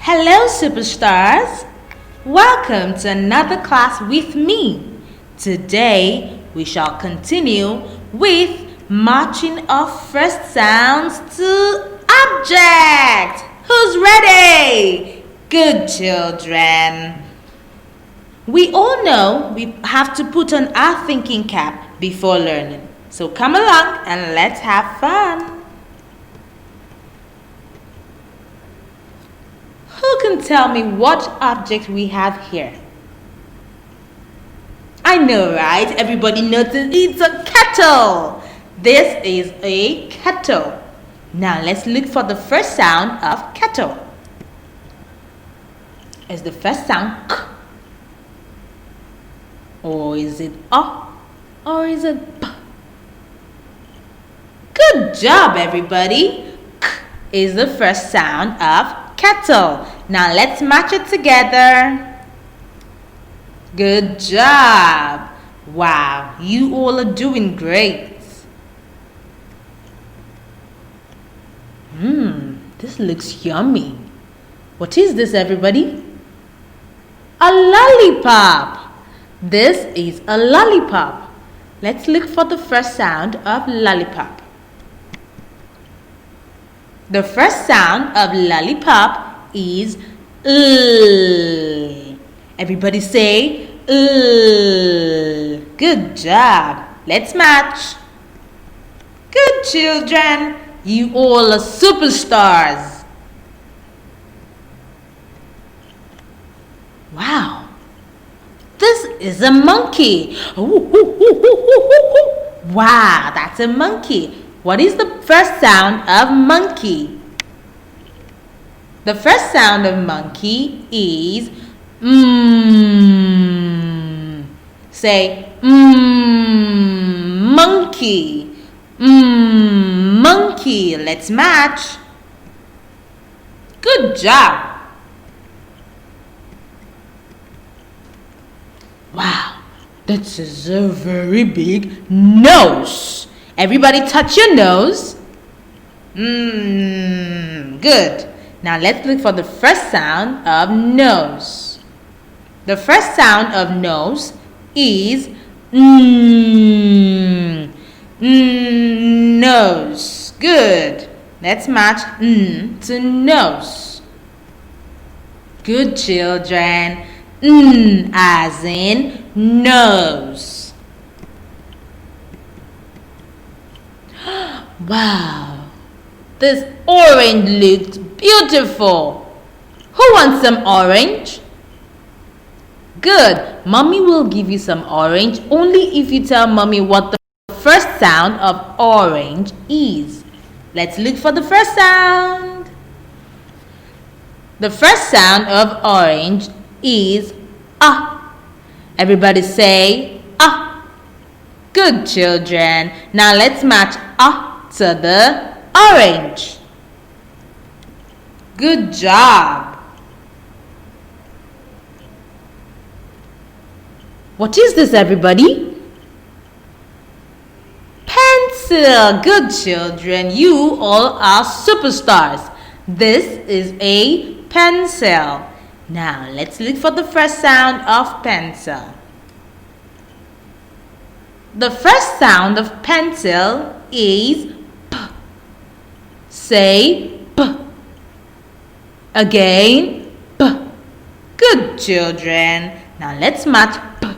Hello, superstars! Welcome to another class with me. Today, we shall continue with matching of first sounds to objects. Who's ready? Good children. We all know we have to put on our thinking cap before learning. So come along and let's have fun. Who can tell me what object we have here? I know, right? Everybody knows it's a kettle. This is a kettle. Now let's look for the first sound of kettle. Is the first sound k? Or is it a? Or is it p? Good job, everybody. K is the first sound of kettle. Now let's match it together. Good job. Wow, you all are doing great. This looks yummy. What is this, everybody? A lollipop. This is a lollipop. Let's look for the first sound of lollipop. The first sound of lollipop is L. Everybody say L. Good job. Let's match. Good children. You all are superstars. Wow. This is a monkey. Wow, that's a monkey. What is the first sound of monkey? The first sound of monkey is Say monkey. Monkey. Let's match. Good job. Wow, this is a very big nose. Everybody touch your nose. Good. Now let's look for the first sound of nose. The first sound of nose is nose. Good. Let's match to nose. Good children. As in nose. Wow, this orange looks beautiful. Who wants some orange? Good. Mommy will give you some orange only if you tell Mommy what the first sound of orange is. Let's look for the first sound. The first sound of orange is ah. Everybody say ah. Good children. Now let's match ah to the orange. Good job. What is this, everybody? Pencil. Good children. You all are superstars. This is a pencil. Now let's look for the first sound of pencil. The first sound of pencil is P. Say P. Again P. Good children. Now let's match P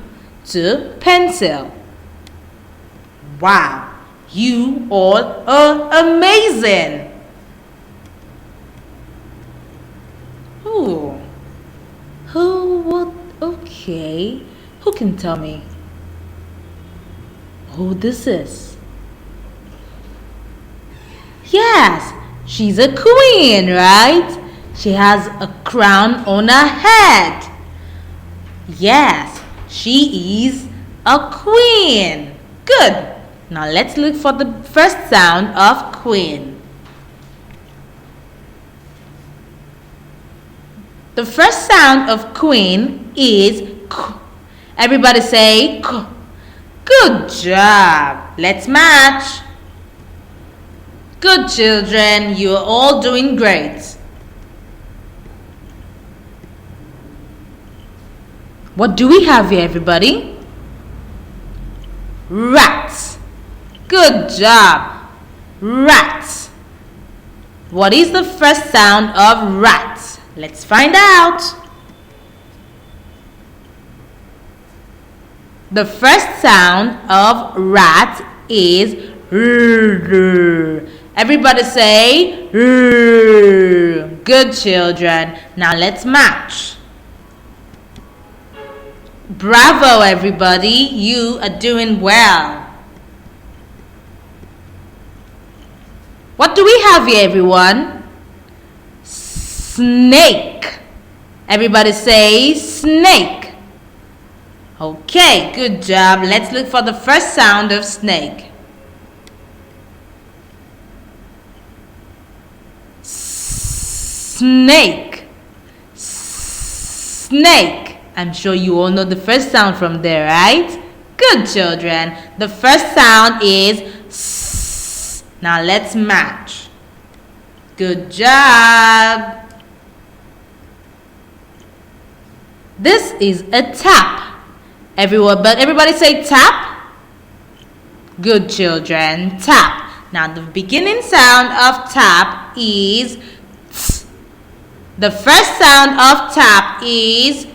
to pencil. Wow, you all are amazing. Okay, who can tell me who this is? Yes, she's a queen, right? She has a crown on her head. Yes, she is a queen. Good. Now let's look for the first sound of queen. The first sound of queen is K. Everybody say K. Good job. Let's match. Good children, you are all doing great. What do we have here, everybody? Rat. Good job. Rat. What is the first sound of rat? Let's find out. The first sound of rat is R. Everybody say R. Good children. Now let's match. Bravo everybody, you are doing well. What do we have here, everyone? Snake. Everybody say snake. Okay, good job. Let's look for the first sound of snake. Snake. Snake. I'm sure you all know the first sound from there, right? Good children. The first sound is S. Now let's match. Good job. This is a tap. Everybody say tap. Good children. Tap. Now the beginning sound of tap is T. The first sound of tap is T.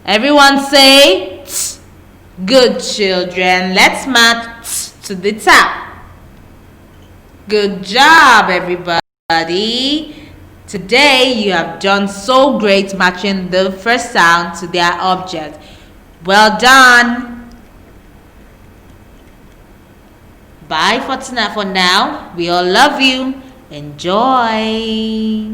Everyone say T. Good children. Let's match T to the tap. Good job, everybody. Today you have done so great matching the first sound to their object. Well done. Bye for now. We all love you. Enjoy.